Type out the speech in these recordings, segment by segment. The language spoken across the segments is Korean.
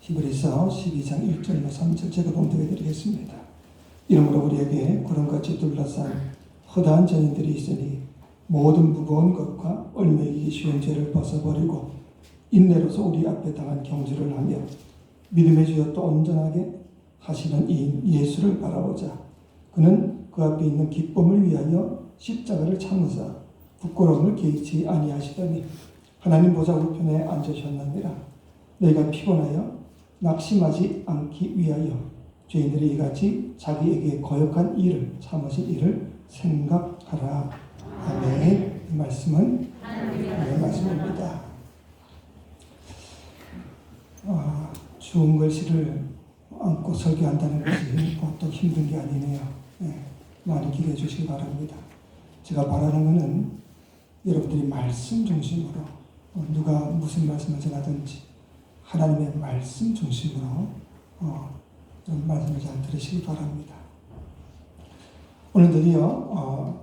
히브리서 12장 1절로 3절 제가 봉독해 드리겠습니다. 이러므로 우리에게 구름같이 둘러싼 허다한 전인들이 있으니 모든 무거운 것과 얼매기 쉬운 죄를 벗어버리고 인내로서 우리 앞에 당한 경주를 하며 믿음의 주여 또 온전하게 하시는 이인 예수를 바라보자. 그는 그 앞에 있는 기쁨을 위하여 십자가를 참으사 부끄러움을 개의치 아니하시더니 하나님 보좌 우편에 앉으셨느니라. 너희가 피곤하여 낙심하지 않기 위하여 죄인들이 이같이 자기에게 거역한 일을 참으신 일을 생각하라. 아멘. 이 말씀은 하나님의 말씀입니다. 추운 글씨를 안고 설교한다는 것이 보통 힘든 게 아니네요. 많이 기대해 주시기 바랍니다. 제가 바라는 것은 여러분들이 말씀 중심으로 누가 무슨 말씀을 전하든지 하나님의 말씀 중심으로 좀 말씀을 잘 들으시기 바랍니다. 오늘 드디어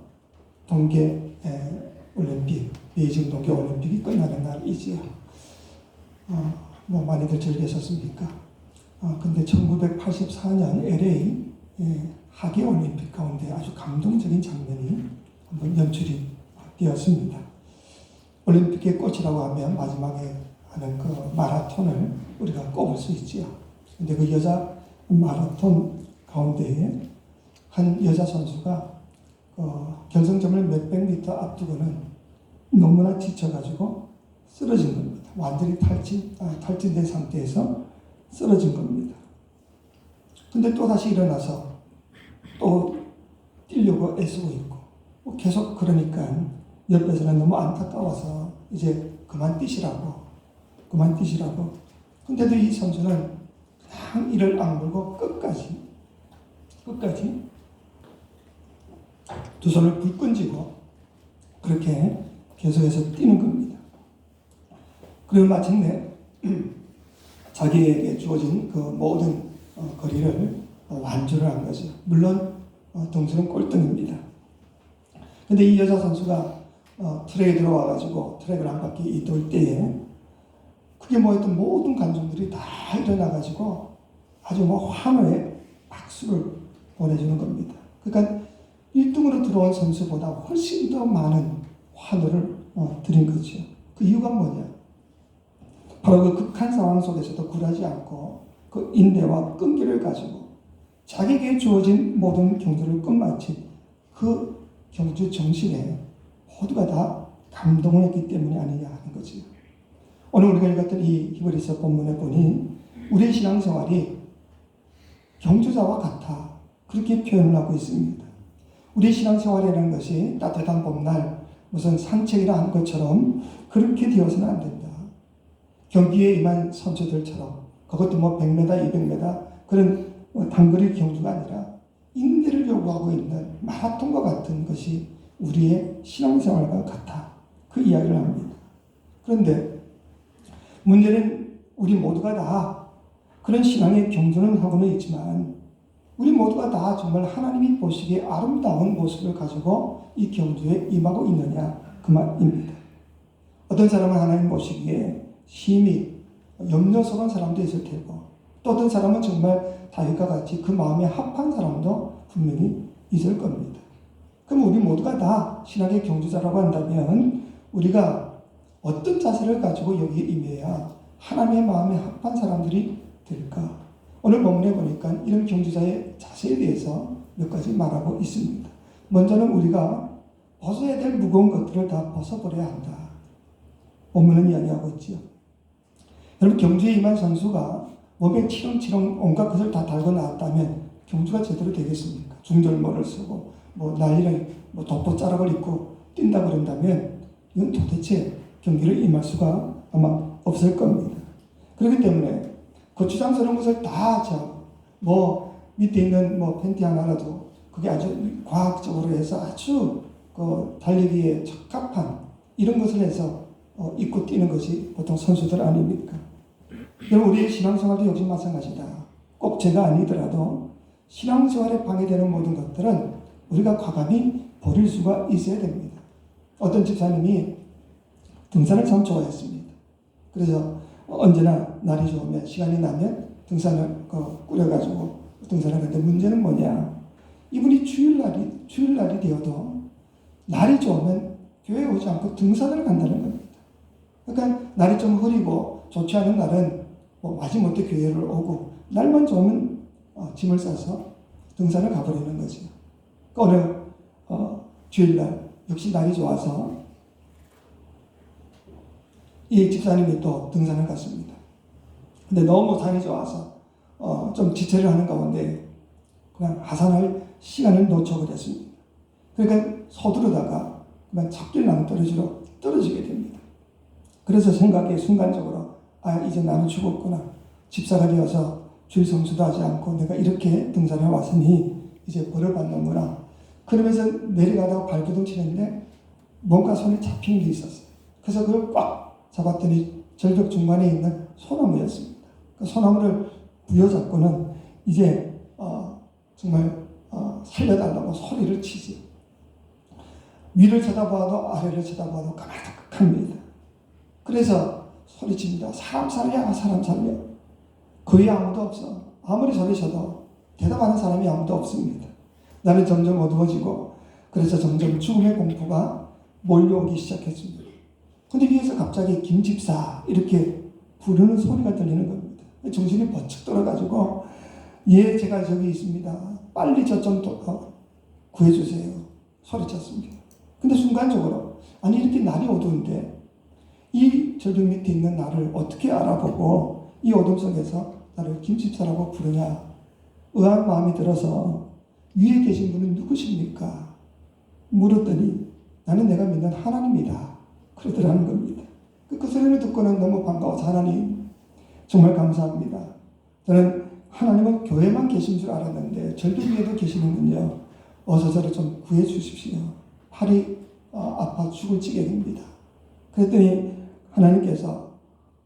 동계 올림픽, 베이징 동계 올림픽이 끝나는 날이지요. 많이들 즐기셨습니까? 근데 1984년 LA 하계 올림픽 가운데 아주 감동적인 장면이 한번 연출이 되었습니다. 올림픽의 꽃이라고 하면 마지막에 하는 그 마라톤을 우리가 꼽을 수 있지요. 근데 그 여자 마라톤 가운데에 한 여자 선수가 결승점을 몇백 미터 앞두고는 너무나 지쳐가지고 쓰러진 겁니다. 완전히 탈진된 상태에서 쓰러진 겁니다. 근데 또 다시 일어나서 또 뛰려고 애쓰고 있고 계속 그러니까 옆에서는 너무 안타까워서 이제 그만 뛰시라고. 근데도 이 선수는 그냥 이를 악물고 끝까지 두 손을 불끈 쥐고 그렇게 계속해서 뛰는 겁니다. 그리고 마침내 자기에게 주어진 그 모든 거리를 완주를 한 거죠. 물론 등수는 꼴등입니다. 근데 이 여자 선수가 트랙에 들어와가지고 트랙을 한 바퀴 돌 때에 그게 모였던 모든 관중들이 다 일어나가지고 아주 환호의 박수를 보내주는 겁니다. 그러니까 1등으로 들어온 선수보다 훨씬 더 많은 환호를 드린 거죠. 그 이유가 뭐냐? 바로 그 극한 상황 속에서도 굴하지 않고 그 인내와 끈기를 가지고 자기에게 주어진 모든 경주를 끝마친 그 경주 정신에 모두가 다 감동을 했기 때문이 아니냐 하는 거지. 오늘 우리가 읽었던 이 히브리서 본문에 보니 우리의 신앙생활이 경주자와 같아 그렇게 표현을 하고 있습니다. 우리의 신앙생활이라는 것이 따뜻한 봄날 무슨 산책이라 한 것처럼 그렇게 되어서는 안 된다. 경기에 임한 선수들처럼 그것도 100m, 200m 그런 단거리 경주가 아니라 인내를 요구하고 있는 마라톤과 같은 것이 우리의 신앙생활과 같아. 그 이야기를 합니다. 그런데 문제는 우리 모두가 다 그런 신앙의 경주는 하고는 있지만 우리 모두가 다 정말 하나님이 보시기에 아름다운 모습을 가지고 이 경주에 임하고 있느냐 그 말입니다. 어떤 사람은 하나님 보시기에 심히 염려스러운 사람도 있을 테고 또 어떤 사람은 정말 다윗과 같이 그 마음에 합한 사람도 분명히 있을 겁니다. 그럼 우리 모두가 다 신앙의 경주자라고 한다면 우리가 어떤 자세를 가지고 여기에 임해야 하나님의 마음에 합한 사람들이 될까? 오늘 본문에 보니까 이런 경주자의 자세에 대해서 몇 가지 말하고 있습니다. 먼저는 우리가 벗어야 될 무거운 것들을 다 벗어버려야 한다. 본문은 이야기하고 있지요. 여러분 경주에 임한 선수가 몸에 치렁치렁 온갖 것을 다 달고 나왔다면 경주가 제대로 되겠습니까? 중절모를 쓰고 난리를 덮보자락을 입고 뛴다 그런다면 이건 도대체 경기를 임할 수가 아마 없을 겁니다. 그렇기 때문에 거추장스러운 것을 다 밑에 있는 팬티 하나라도 그게 아주 과학적으로 해서 아주 달리기에 적합한 이런 것을 해서 입고 뛰는 것이 보통 선수들 아닙니까? 여러분 우리의 신앙생활도 역시 마찬가지다. 꼭 제가 아니더라도 신앙생활에 방해되는 모든 것들은 우리가 과감히 버릴 수가 있어야 됩니다. 어떤 집사님이 등산을 참 좋아했습니다. 그래서 언제나 날이 좋으면 시간이 나면 등산을 꾸려가지고 등산을 하는데 문제는 뭐냐? 이분이 주일날이 되어도 날이 좋으면 교회에 오지 않고 등산을 간다는 겁니다. 그러니까 날이 좀 흐리고 좋지 않은 날은 마지못해 교회를 오고 날만 좋으면 짐을 싸서 등산을 가버리는 거죠. 어느 주일날 역시 날이 좋아서 이 집사님이 또 등산을 갔습니다. 근데 너무 산이 좋아서 좀 지체를 하는 가운데 그냥 하산할 시간을 놓쳐버렸습니다. 그러니까 서두르다가 그냥 찻길 낭떠러지로 떨어지게 됩니다. 그래서 생각에 순간적으로 이제 나는 죽었구나. 집사가 되어서 주일 성수도 하지 않고 내가 이렇게 등산을 왔으니 이제 벌을 받는구나. 그러면서 내려가다가 발버둥 치는데 뭔가 손에 잡힌 게 있었어요. 그래서 그걸 꽉 잡았더니 절벽 중간에 있는 소나무였습니다. 그 소나무를 부여잡고는 이제 정말 살려달라고 소리를 치지. 위를 쳐다봐도 아래를 쳐다봐도 까마득합니다. 그래서 소리칩니다. 사람 살려, 사람 살려. 거의 아무도 없어. 아무리 소리쳐도 대답하는 사람이 아무도 없습니다. 나는 점점 어두워지고 그래서 점점 죽음의 공포가 몰려오기 시작했습니다. 근데 위에서 갑자기 김집사 이렇게 부르는 소리가 들리는 겁니다. 정신이 번쩍 들어가지고 제가 저기 있습니다. 빨리 저 좀 구해주세요. 소리쳤습니다. 근데 순간적으로 이렇게 날이 어두운데 이 절벽 밑에 있는 나를 어떻게 알아보고 이 어둠 속에서 나를 김집사라고 부르냐 의아한 마음이 들어서 위에 계신 분은 누구십니까? 물었더니 나는 내가 믿는 하나님이다. 그러더라는 겁니다. 그 소리를 듣고는 너무 반가워서 하나님 정말 감사합니다. 저는 하나님은 교회만 계신 줄 알았는데 절벽 위에도 계시는군요. 어서 저를 좀 구해 주십시오. 팔이 아파 죽을 지경입니다. 그랬더니 하나님께서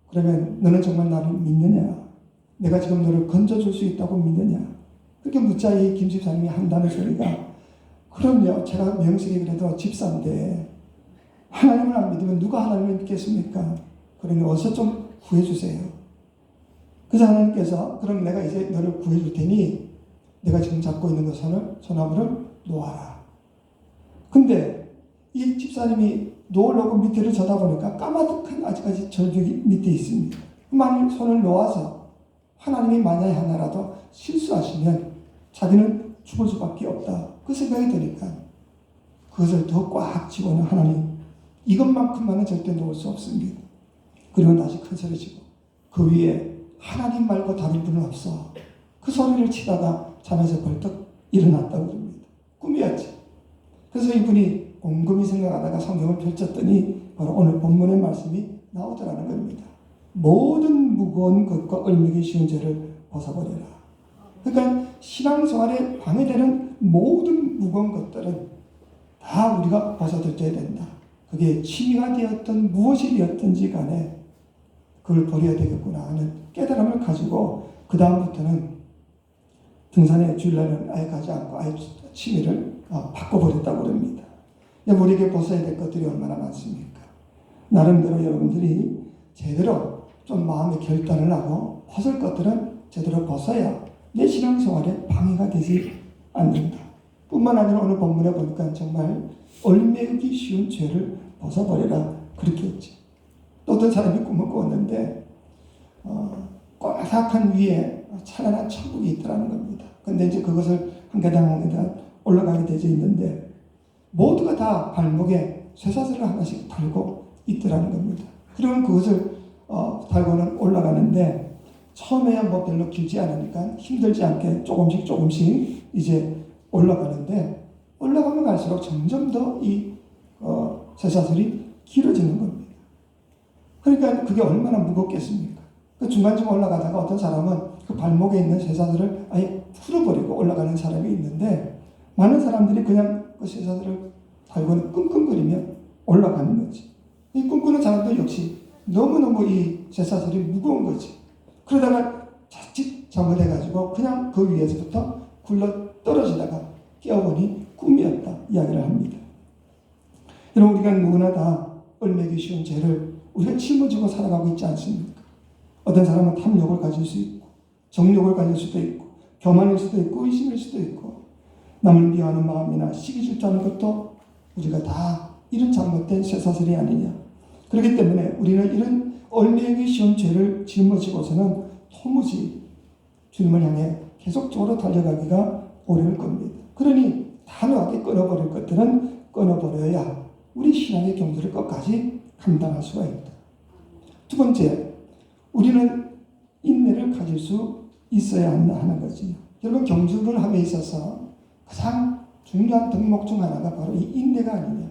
그러면 너는 정말 나를 믿느냐? 내가 지금 너를 건져줄 수 있다고 믿느냐? 그렇게 묻자 이 김집사님이 한다는 소리가 그럼요. 제가 명색이 그래도 집사인데 하나님을 안 믿으면 누가 하나님을 믿겠습니까? 그러니 어서 좀 구해주세요. 그래서 하나님께서 그럼 내가 이제 너를 구해줄 테니 내가 지금 잡고 있는 그 소나무를 놓아라. 근데 이 집사님이 놓으려고 밑에를 쳐다보니까 까마득한 아직까지 절벽이 밑에 있습니다. 만일 손을 놓아서 하나님이 만약에 하나라도 실수하시면 자기는 죽을 수밖에 없다. 그 생각이 드니까 그것을 더 꽉 쥐고는 하나님 이것만큼만은 절대 놓을 수 없습니다. 그리고 다시 큰 소리치고 그 위에 하나님 말고 다른 분은 없어. 그 소리를 치다가 잠에서 벌떡 일어났다고 그럽니다. 꿈이었지. 그래서 이분이 곰곰이 생각하다가 성경을 펼쳤더니 바로 오늘 본문의 말씀이 나오더라는 겁니다. 모든 무거운 것과 얼매기 쉬운 죄를 벗어버려라. 그러니까 신앙생활에 방해되는 모든 무거운 것들은 다 우리가 벗어던져야 된다. 그게 취미가 되었든 무엇이 되었든지 간에 그걸 버려야 되겠구나 하는 깨달음을 가지고 그 다음부터는 등산에 주일날은 아예 가지 않고 아예 취미를 바꿔버렸다고 그럽니다. 우리에게 벗어야 될 것들이 얼마나 많습니까? 나름대로 여러분들이 제대로 좀 마음의 결단을 하고 벗을 것들은 제대로 벗어야 내 신앙생활에 방해가 되지 않는다. 뿐만 아니라 오늘 본문에 보니까 정말 얼매기 쉬운 죄를 벗어버려라 그렇게 했지. 또 어떤 사람이 꿈을 꾸었는데 꽉삭한 위에 찬란한 천국이 있더라는 겁니다. 근데 이제 그것을 한 계단 한 계단 올라가게 되어 있는데 모두가 다 발목에 쇠사슬을 하나씩 달고 있더라는 겁니다. 그러면 그것을 달고는 올라가는데 처음에야 뭐 별로 길지 않으니까 힘들지 않게 조금씩 이제 올라가는데 올라가면 갈수록 점점 더 이 쇠사슬이 길어지는 겁니다. 그러니까 그게 얼마나 무겁겠습니까? 그 중간쯤 올라가다가 어떤 사람은 그 발목에 있는 쇠사슬을 아예 풀어버리고 올라가는 사람이 있는데 많은 사람들이 그냥 그 쇠사슬을 달고는 끙끙거리며 올라가는 거지. 이 꿈꾸는 사람도 역시 너무너무 이 쇠사슬이 무거운 거지. 그러다가 자칫 잘못해가지고 그냥 그 위에서부터 굴러 떨어지다가 깨어보니 꿈이었다 이야기를 합니다. 여러분 우리가 누구나 다 얼매기 쉬운 죄를 우리가 짊어지고 살아가고 있지 않습니까? 어떤 사람은 탐욕을 가질 수 있고 정욕을 가질 수도 있고 교만일 수도 있고 의심일 수도 있고 남을 미워하는 마음이나 시기 질투하는 것도 우리가 다 이런 잘못된 쇠사슬이 아니냐. 그렇기 때문에 우리는 이런 얽매이기 쉬운 죄를 짊어지고서는 도무지 주님을 향해 계속적으로 달려가기가 어려울 겁니다. 그러니 단호하게 끊어버릴 것들은 끊어버려야 우리 신앙의 경주를 끝까지 감당할 수가 있다. 두 번째, 우리는 인내를 가질 수 있어야 하는 거지. 여러분, 경주를 함에 있어서 가장 중요한 덕목 중 하나가 바로 이 인내가 아니냐.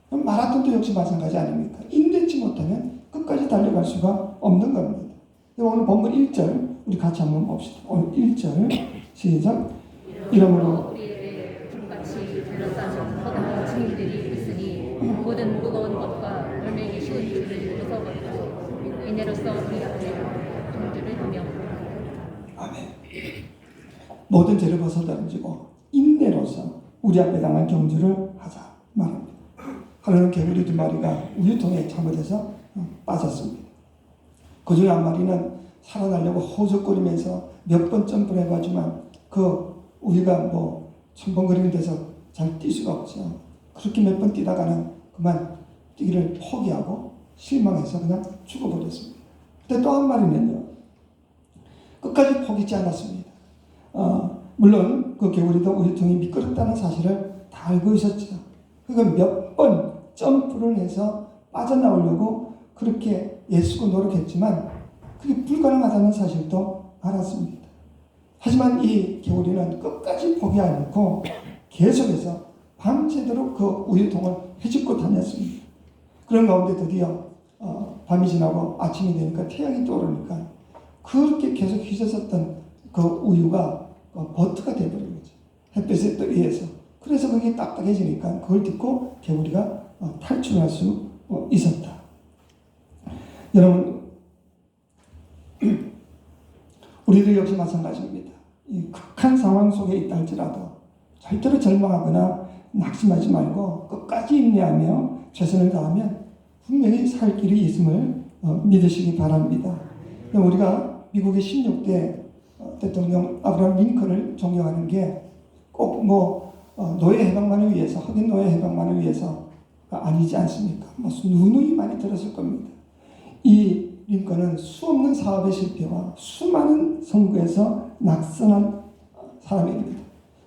마라톤도 역시 마찬가지 아닙니까? 인내치 못하면 끝까지 달려갈 수가 없는 겁니다. 오늘 본문 1절 우리 같이 한번 봅시다. 오늘 1절 시작. 이러므로 우리를 불같이 둘러싸는 허다한 증인들이 있으니 모든 무거운 것과 얽매이기 쉬운 줄을 벗어버리고 인내로써 우리 앞에 경주를 하며. 아멘. 모든 죄를 벗어던지고 인내로서 우리 앞에 당한 경주를 하자 말합니다. 하루는 개구리 두 마리가 우유통에 잘못해서 빠졌습니다. 그 중에 한 마리는 살아나려고 호적거리면서 몇 번 점프를 해봤지만 그 우유가 첨벙거리는 데서 잘 뛸 수가 없죠. 그렇게 몇 번 뛰다가는 그만 뛰기를 포기하고 실망해서 그냥 죽어버렸습니다. 근데 또 한 마리는요, 끝까지 포기하지 않았습니다. 물론 그 개구리도 우유통이 미끄럽다는 사실을 다 알고 있었죠. 그러니까 몇 번 점프를 해서 빠져나오려고 그렇게 애쓰고 노력했지만 그게 불가능하다는 사실도 알았습니다. 하지만 이 개구리는 끝까지 포기 않고 계속해서 밤새도록 그 우유통을 헤집고 다녔습니다. 그런 가운데 드디어 밤이 지나고 아침이 되니까 태양이 떠오르니까 그렇게 계속 휘저었던 그 우유가 버터가 되어버린 거죠. 햇빛에 의해서. 그래서 그게 딱딱해지니까 그걸 딛고 개구리가 탈출할 수 있었다. 여러분, 우리들 역시 마찬가지입니다. 이 극한 상황 속에 있다 할지라도 절대로 절망하거나 낙심하지 말고 끝까지 인내하며 최선을 다하면 분명히 살 길이 있음을 믿으시기 바랍니다. 우리가 미국의 16대 대통령 아브라함 링컨을 존경하는 게 꼭 노예 해방만을 위해서, 흑인 노예 해방만을 위해서가 아니지 않습니까? 누누이 많이 들었을 겁니다. 이 링컨은 수없는 사업의 실패와 수많은 선거에서 낙선한 사람입니다.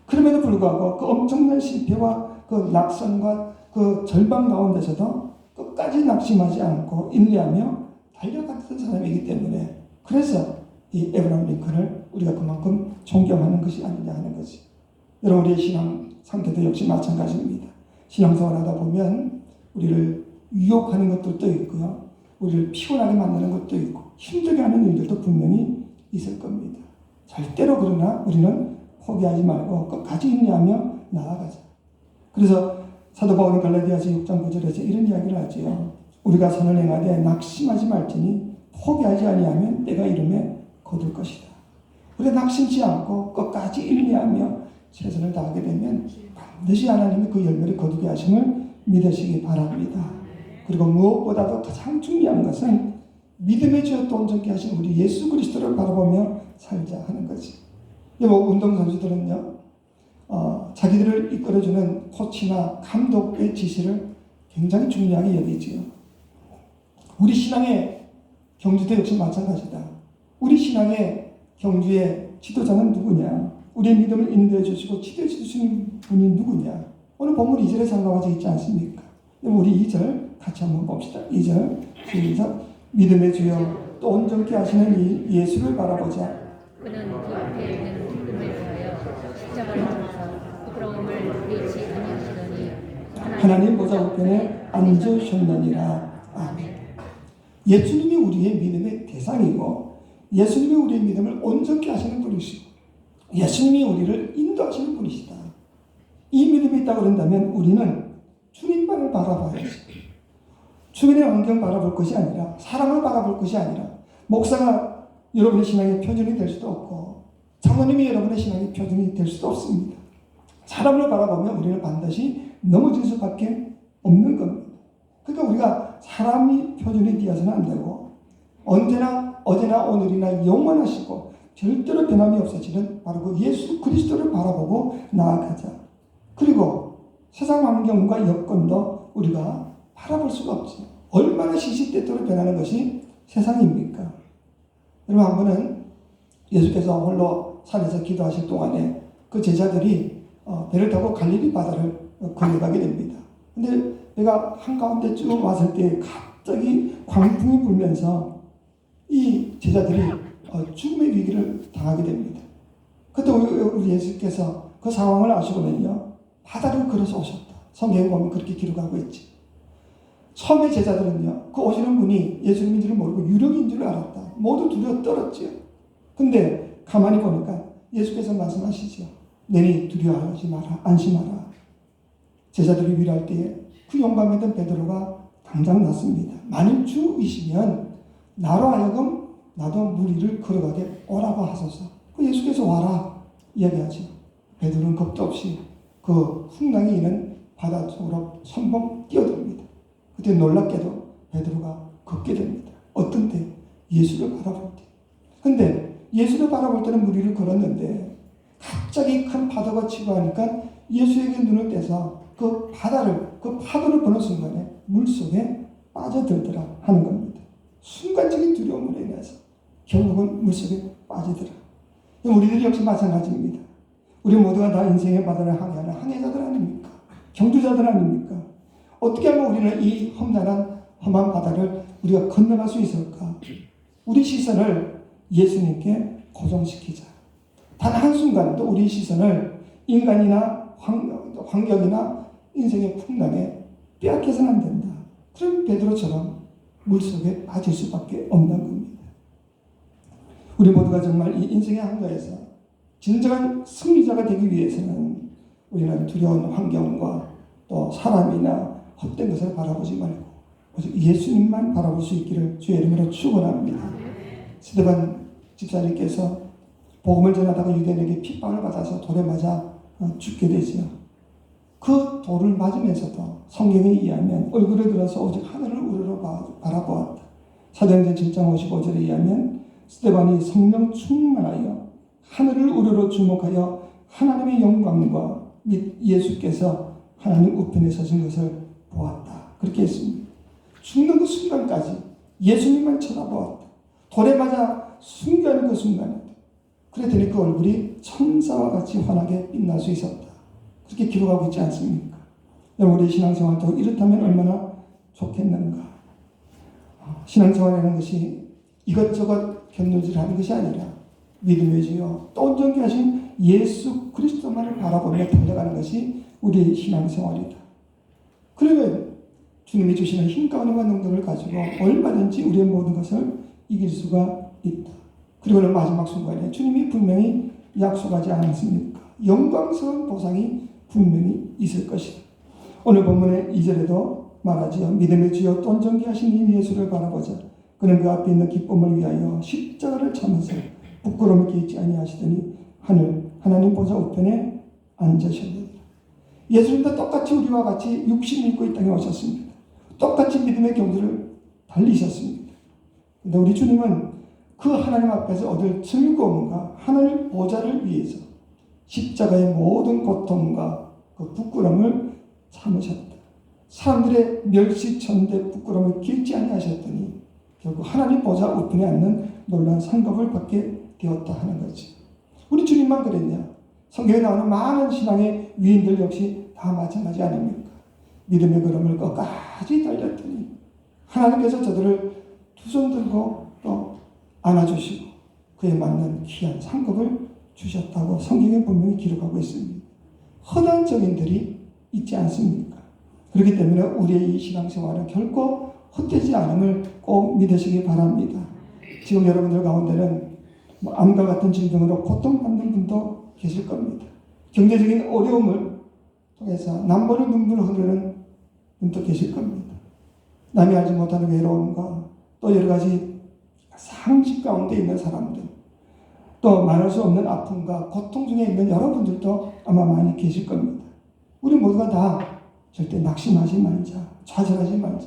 그럼에도 불구하고 그 엄청난 실패와 그 낙선과 그 절망 가운데서도 끝까지 낙심하지 않고 인내하며 달려갔던 사람이기 때문에 그래서 이 에브라임 링컨을 우리가 그만큼 존경하는 것이 아니냐 하는 거지. 여러분, 우리의 신앙 상태도 역시 마찬가지입니다. 신앙생활하다 보면 우리를 유혹하는 것들도 있고요. 우리를 피곤하게 만드는 것도 있고 힘들게 하는 일들도 분명히 있을 겁니다. 절대로 그러나 우리는 포기하지 말고 끝까지 인내하며 나아가자. 그래서 사도 바울은 갈라디아서 6장 9절에서 이런 이야기를 하지요. 우리가 선을 행하되 낙심하지 말지니 포기하지 아니하면 때가 이름에 거둘 것이다. 우리가 낙심치 않고 끝까지 인내하며 최선을 다하게 되면 반드시 하나님이 그 열매를 거두게 하심을 믿으시기 바랍니다. 그리고 무엇보다도 가장 중요한 것은 믿음의 주여 또 온전케 하신 우리 예수 그리스도를 바라보며 살자 하는 거지. 운동선수들은요, 자기들을 이끌어주는 코치나 감독의 지시를 굉장히 중요하게 여기지요. 우리 신앙의 경주도 역시 마찬가지다. 우리 신앙의 경주의 지도자는 누구냐? 우리의 믿음을 인도해 주시고 지도해 주시는 분이 누구냐? 오늘 본문 2절에 잘 나와져 있지 않습니까? 우리 2절 같이 한번 봅시다. 2절 시작. 믿음의 주여 또 온전케 하시는 이 예수를 바라보자. 그는 그 앞에 있는 기쁨을 위하여 십자가를 지면서 부끄러움을 잃지 아니하시더니 하나님 보좌 우편에 앉으셨느니라. 아멘. 예수님이 우리의 믿음의 대상이고 예수님이 우리의 믿음을 온전케 하시는 분이시고 예수님이 우리를 인도하시는 분이시다. 이 믿음이 있다고 그런다면 우리는 주님만을 바라봐야지. 주변의 환경 바라볼 것이 아니라 사람을 바라볼 것이 아니라 목사가 여러분의 신앙의 표준이 될 수도 없고 장로님이 여러분의 신앙의 표준이 될 수도 없습니다. 사람을 바라보면 우리는 반드시 넘어질 수밖에 없는 겁니다. 그러니까 우리가 사람이 표준이 되어서는 안 되고 언제나 어제나 오늘이나 영원하시고 절대로 변함이 없어지는 바로 그 예수 그리스도를 바라보고 나아가자. 그리고 세상 환경과 여건도 우리가 바라볼 수가 없죠. 얼마나 시시때때로 변하는 것이 세상입니까? 여러분, 한 번은 예수께서 홀로 산에서 기도하실 동안에 그 제자들이 배를 타고 갈릴리 바다를 건너가게 됩니다. 근데 배가 한가운데 쭉 왔을 때 갑자기 광풍이 불면서 이 제자들이 죽음의 위기를 당하게 됩니다. 그때 우리 예수께서 그 상황을 아시고는요, 바다를 걸어서 오셨다. 성경에 보면 그렇게 기록하고 있지. 처음에 제자들은요, 그 오시는 분이 예수님인 줄 모르고 유령인 줄 알았다. 모두 두려워 떨었지요. 근데 가만히 보니까 예수께서 말씀하시죠. 너희 두려워하지 마라. 안심하라. 제자들이 위로할 때에 그 용감했던 베드로가 당장 났습니다. 만일 주이시면 나로 하여금 나도 물 위를 걸어가게 오라고 하소서. 그 예수께서 와라 이야기하죠. 베드로는 겁도 없이 그 풍랑이 있는 바다 속으로 선봉 뛰어듭니다. 그때 놀랍게도 베드로가 걷게 됩니다. 어떤 때? 예수를 바라볼 때. 근데 예수를 바라볼 때는 물 위를 걸었는데 갑자기 큰 파도가 치고 하니까 예수에게 눈을 떼서 그 바다를, 그 파도를 보는 순간에 물속에 빠져들더라 하는 겁니다. 순간적인 두려움으로 인해서 결국은 물속에 빠지더라. 우리들 역시 마찬가지입니다. 우리 모두가 다 인생의 바다를 항해하는 항해자들 아닙니까? 경주자들 아닙니까? 어떻게 하면 우리는 이 험난한 험한 바다를 우리가 건너갈 수 있을까? 우리 시선을 예수님께 고정시키자. 단 한순간도 우리 시선을 인간이나 환경이나 인생의 풍랑에 빼앗겨서는 안 된다. 그럼 베드로처럼 물속에 빠질 수밖에 없는 겁니다. 우리 모두가 정말 이 인생의 항로에서 진정한 승리자가 되기 위해서는 우리는 두려운 환경과 또 사람이나 헛된 것을 바라보지 말고 오직 예수님만 바라볼 수 있기를 주의 이름으로 축원합니다. 스데반 집사님께서 복음을 전하다가 유대인에게 핍박을 받아서 돌에 맞아 죽게 되지요. 그 돌을 맞으면서도 성경에 의하면 얼굴에 들어서 오직 하늘을 우러러 바라보았다. 사도행전 7장 55절에 의하면 스데반이 성령 충만하여 하늘을 우러러 주목하여 하나님의 영광과 및 예수께서 하나님 우편에 서신 것을 보았다. 그렇게 했습니다. 죽는 그 순간까지 예수님만 쳐다보았다. 돌에 맞아 순교하는 그 순간에 그랬더니 그 얼굴이 천사와 같이 환하게 빛날 수 있었다. 그렇게 기록하고 있지 않습니까? 우리 신앙생활도 이렇다면 얼마나 좋겠는가. 신앙생활이라는 것이 이것저것 견눈질하는 것이 아니라 믿음의 주요 또 온전히 하신 예수 그리스도만을 바라보며 달려가는 것이 우리의 신앙생활이다. 그러면 주님이 주시는 힘 가운데와 능력을 가지고 얼마든지 우리의 모든 것을 이길 수가 있다. 그리고는 마지막 순간에 주님이 분명히 약속하지 않았습니까? 영광스러운 보상이 분명히 있을 것이다. 오늘 본문의 2절에도 말하지요. 믿음의 주여 또 온전히 하신 이 예수를 바라보자. 그는 그 앞에 있는 기쁨을 위하여 십자가를 참으사 부끄러움을 끼치 아니하시더니 하나님 보좌 우편에 앉으셨느니라. 예수님도 똑같이 우리와 같이 육신을 입고 이 땅에 오셨습니다. 똑같이 믿음의 경주를 달리셨습니다. 그런데 우리 주님은 그 하나님 앞에서 얻을 즐거움과 하늘 보좌를 위해서 십자가의 모든 고통과 그 부끄러움을 참으셨다. 사람들의 멸시천대 부끄러움을 길지 아니하셨더니 결국 하나님 보좌 우편에 앉는 놀라운 상급을 받게 되었다 하는 거지. 우리 주님만 그랬냐? 성경에 나오는 많은 신앙의 위인들 역시 다 마찬가지 아닙니까? 믿음의 걸음을 끝까지 달렸더니 하나님께서 저들을 두 손 들고 또 안아주시고 그에 맞는 귀한 상급을 주셨다고 성경에 분명히 기록하고 있습니다. 허다한 적인들이 있지 않습니까? 그렇기 때문에 우리의 이 신앙생활은 결코 헛되지 않음을 꼭 믿으시기 바랍니다. 지금 여러분들 가운데는 암과 같은 질병으로 고통받는 분도 계실 겁니다. 경제적인 어려움을 통해서 남보는 눈물을 흐르는 분도 계실 겁니다. 남이 알지 못하는 외로움과 또 여러 가지 상식 가운데 있는 사람들, 또 말할 수 없는 아픔과 고통 중에 있는 여러분들도 아마 많이 계실 겁니다. 우리 모두가 다 절대 낙심하지 말자, 좌절하지 말자.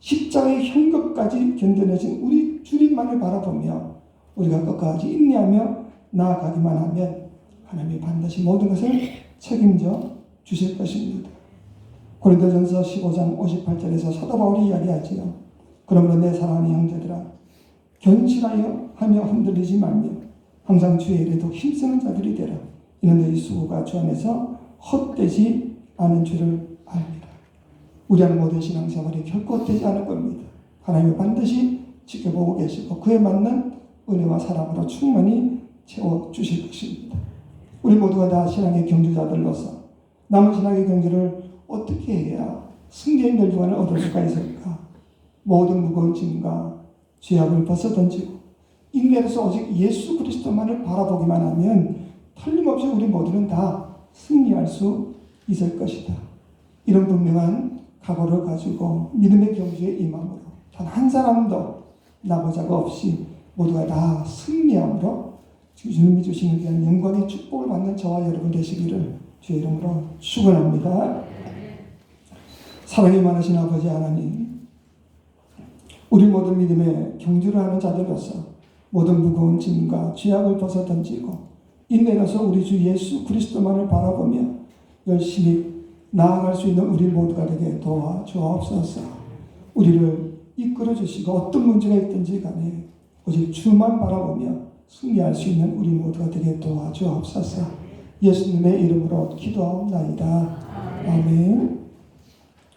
십자가의 형급까지 견뎌내신 우리 주님만을 바라보며 우리가 끝까지 인내하며 나아가기만 하면 하나님이 반드시 모든 것을 책임져 주실 것입니다. 고린도전서 15장 58절에서 사도 바울이 이야기하지요. 그러므로 내 사랑하는 형제들아 견실하여 하며 흔들리지 말며 항상 주의 일에도 힘쓰는 자들이 되라. 이는 너희 수고가 주 안에서 헛되지 않은 줄을 압니다. 우리 안의 모든 신앙생활이 결코 헛되지 않을 겁니다. 하나님이 반드시 지켜보고 계시고 그에 맞는 은혜와 사랑으로 충만히 채워주실 것입니다. 우리 모두가 다 신앙의 경주자들로서 남은 신앙의 경주를 어떻게 해야 승리의 멸류관을 얻을 수가 있을까? 모든 무거운 짐과 죄악을 벗어던지고 인내로서 오직 예수 그리스도만을 바라보기만 하면 틀림없이 우리 모두는 다 승리할 수 있을 것이다. 이런 분명한 각오를 가지고 믿음의 경주에 임함으로 단 한 사람도 나보자가 없이 모두가 다 승리함으로 주님이 주시는 귀한 영광의 축복을 받는 저와 여러분 되시기를 주의 이름으로 축원합니다. 사랑이 많으신 아버지 하나님, 우리 모든 믿음의 경주를 하는 자들로서 모든 무거운 짐과 죄악을 벗어던지고 인내로서 우리 주 예수 그리스도만을 바라보며 열심히 나아갈 수 있는 우리 모두가 되게 도와주옵소서. 우리를 이끌어 주시고 어떤 문제가 있든지 간에 오직 주만 바라보며 승리할 수 있는 우리 모두가 되게 도와주옵소서. 예수님의 이름으로 기도하옵나이다. 아멘.